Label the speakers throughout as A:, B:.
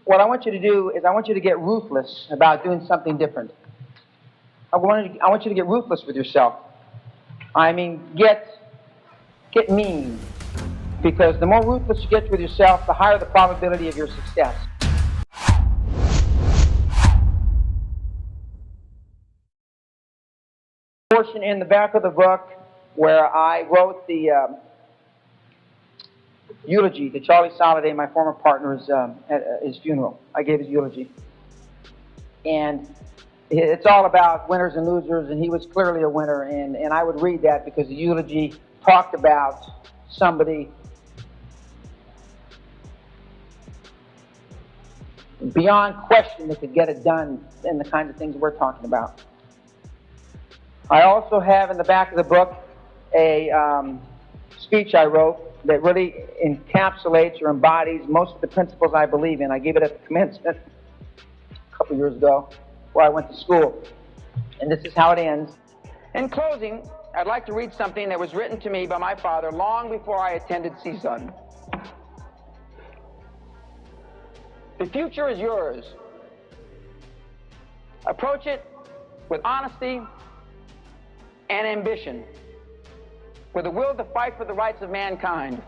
A: What I want you to do is I want you to get ruthless about doing something different. I want you to get ruthless with yourself. I mean, get mean. Because the more ruthless you get with yourself, the higher the probability of your success. Portion in the back of the book where I wrote the eulogy to Charlie Soliday, my former partner's at his funeral. I gave his eulogy. And it's all about winners and losers, and he was clearly a winner. And I would read that because the eulogy talked about somebody beyond question that could get it done and the kinds of things we're talking about. I also have in the back of the book a speech I wrote that really encapsulates or embodies most of the principles I believe in. I gave it at the commencement a couple years ago where I went to school. And this is how it ends. In closing, I'd like to read something that was written to me by my father long before I attended CSUN. The future is yours. Approach it with honesty and ambition, with a will to fight for the rights of mankind.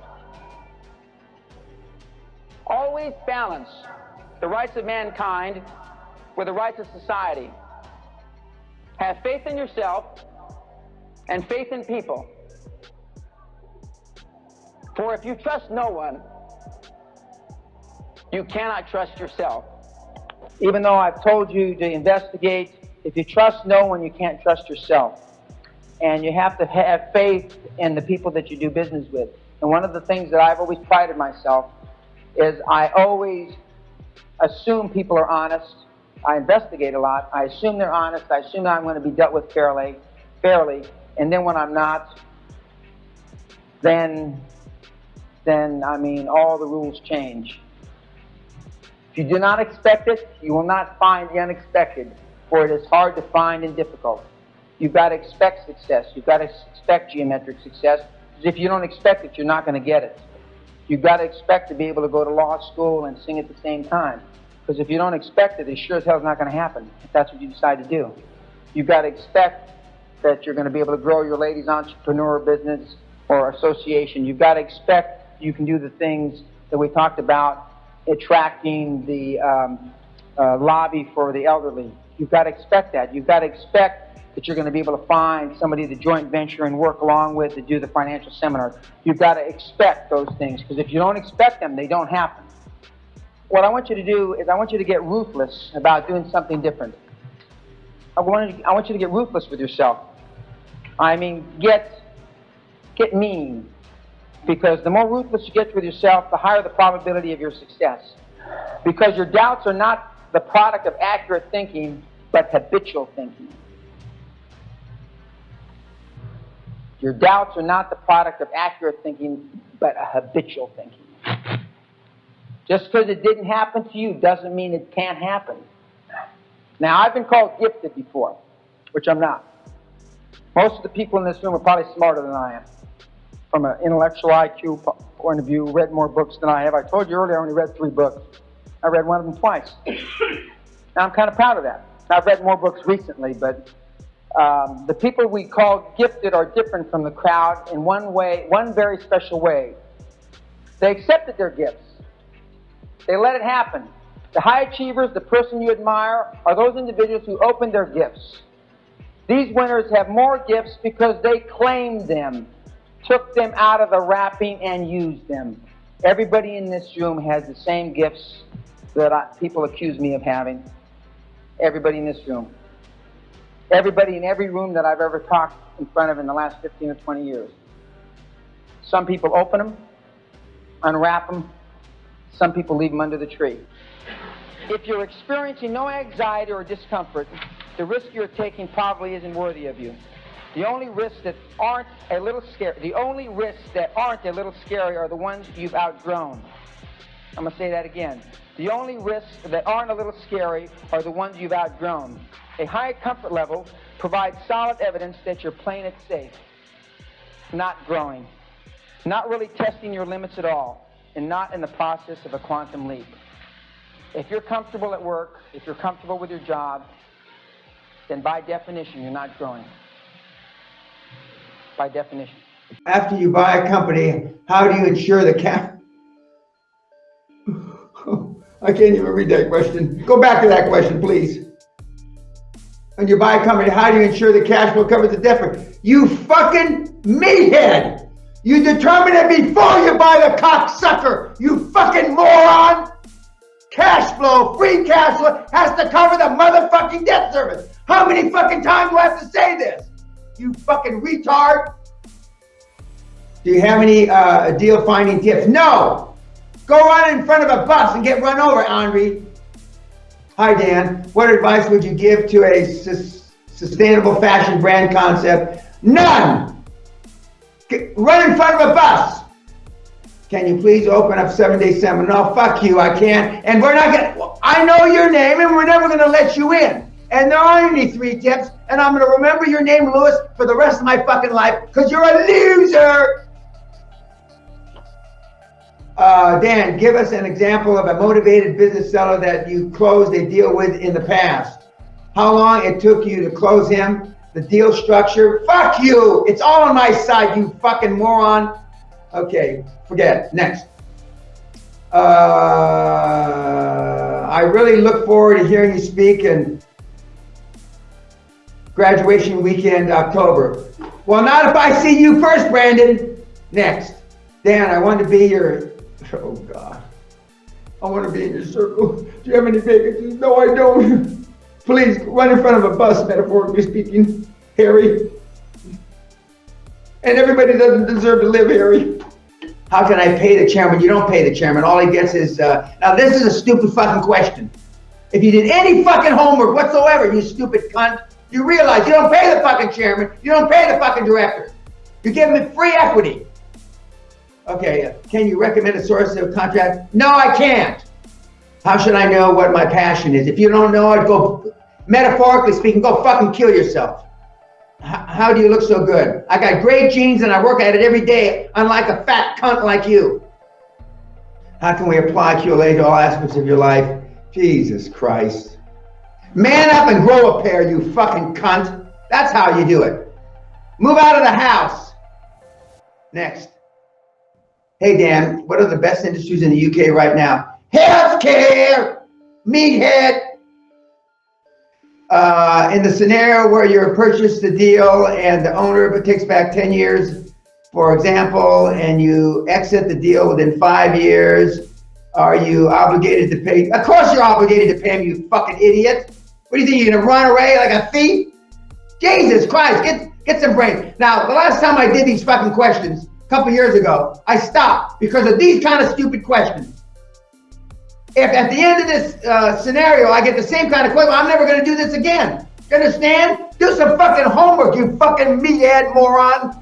A: Always balance the rights of mankind with the rights of society. Have faith in yourself and faith in people. For if you trust no one, you cannot trust yourself. Even though I've told you to investigate, if you trust no one, you can't trust yourself. And you have to have faith in the people that you do business with. And one of the things that I've always prided myself is I always assume people are honest. I investigate a lot. I assume they're honest. I assume that I'm going to be dealt with fairly. And then when I'm not, then I mean, all the rules change. If you do not expect it, you will not find the unexpected, for it is hard to find and difficult. You've got to expect success. You've got to expect geometric success. Because if you don't expect it, you're not going to get it. You've got to expect to be able to go to law school and sing at the same time. Because if you don't expect it, it sure as hell is not going to happen, if that's what you decide to do. You've got to expect that you're going to be able to grow your ladies' entrepreneur business or association. You've got to expect you can do the things that we talked about, attracting the lobby for the elderly. You've got to expect that. You've got to expect that you're going to be able to find somebody to joint venture and work along with to do the financial seminar. You've got to expect those things, because if you don't expect them, they don't happen. What I want you to do is I want you to get ruthless about doing something different. I want you to get ruthless with yourself. I mean, get mean. Because the more ruthless you get with yourself, the higher the probability of your success. Because your doubts are not the product of accurate thinking, but habitual thinking. Your doubts are not the product of accurate thinking, but a habitual thinking. Just because it didn't happen to you doesn't mean it can't happen. Now, I've been called gifted before, which I'm not. Most of the people in this room are probably smarter than I am. From an intellectual IQ point of view, read more books than I have. I told you earlier I only read 3 books. I read one of them twice. Now, I'm kind of proud of that. I've read more books recently, but the people we call gifted are different from the crowd in one way, one very special way. They accepted their gifts. They let it happen. The high achievers, the person you admire, are those individuals who open their gifts. These winners have more gifts because they claimed them, took them out of the wrapping, and used them. Everybody in this room has the same gifts that people accuse me of having. Everybody in this room. Everybody in every room that I've ever talked in front of in the last 15 or 20 years. Some people open them, unwrap them. Some people leave them under the tree. If you're experiencing no anxiety or discomfort, the risk you're taking probably isn't worthy of you. The only risks that aren't a little scary, are the ones you've outgrown. I'm going to say that again. The only risks that aren't a little scary are the ones you've outgrown. A high comfort level provides solid evidence that you're playing it safe, not growing, not really testing your limits at all, and not in the process of a quantum leap. If you're comfortable at work, if you're comfortable with your job, then by definition, you're not growing. By definition.
B: After you buy a company, how do you ensure the cash? I can't even read that question. Go back to that question, please. When you buy a company, how do you ensure the cash flow covers the debt? You fucking meathead! You determine it before you buy the cocksucker! You fucking moron! Cash flow, free cash flow, has to cover the motherfucking debt service. How many fucking times do I have to say this? You fucking retard! Do you have any deal finding tips? No! Go run in front of a bus and get run over, Henri. Hi, Dan. What advice would you give to a sustainable fashion brand concept? None! Run in front of a bus. Can you please open up 7-day seminar? No, fuck you, I can't. And we're not gonna, I know your name and we're never gonna let you in. And there aren't any 3 tips, and I'm gonna remember your name, Lewis, for the rest of my fucking life, because you're a loser. Dan, give us an example of a motivated business seller that you closed a deal with in the past. How long it took you to close him, the deal structure. Fuck you, it's all on my side, you fucking moron. Okay, forget it. Next. I really look forward to hearing you speak in graduation weekend, October. Well, not if I see you first, Brandon. Next. Dan, I want to be your, oh God. I want to be in your circle. Do you have any vacancies? No, I don't. Please, run in front of a bus, metaphorically speaking, Harry. And everybody doesn't deserve to live, Harry. How can I pay the chairman? You don't pay the chairman. All he gets is, now this is a stupid fucking question. If you did any fucking homework whatsoever, you stupid cunt, you realize you don't pay the fucking chairman, you don't pay the fucking director. You give him free equity. Okay, can you recommend a source of contract? No, I can't. How should I know what my passion is? If you don't know it, go, metaphorically speaking, go fucking kill yourself. How do you look so good? I got great genes and I work at it every day, unlike a fat cunt like you. How can we apply QLA to all aspects of your life? Jesus Christ. Man up and grow a pair, you fucking cunt. That's how you do it. Move out of the house. Next. Hey Dan, what are the best industries in the UK right now? Healthcare, meathead. In the scenario where you purchase the deal and the owner takes back 10 years, for example, and you exit the deal within 5 years, are you obligated to pay? Of course you're obligated to pay him, you fucking idiot. What do you think, you're gonna run away like a thief? Jesus Christ, get some brains. Now, the last time I did these fucking questions, a couple years ago, I stopped because of these kind of stupid questions. If at the end of this scenario, I get the same kind of question, I'm never gonna do this again. You understand? Do some fucking homework, you fucking meathead moron.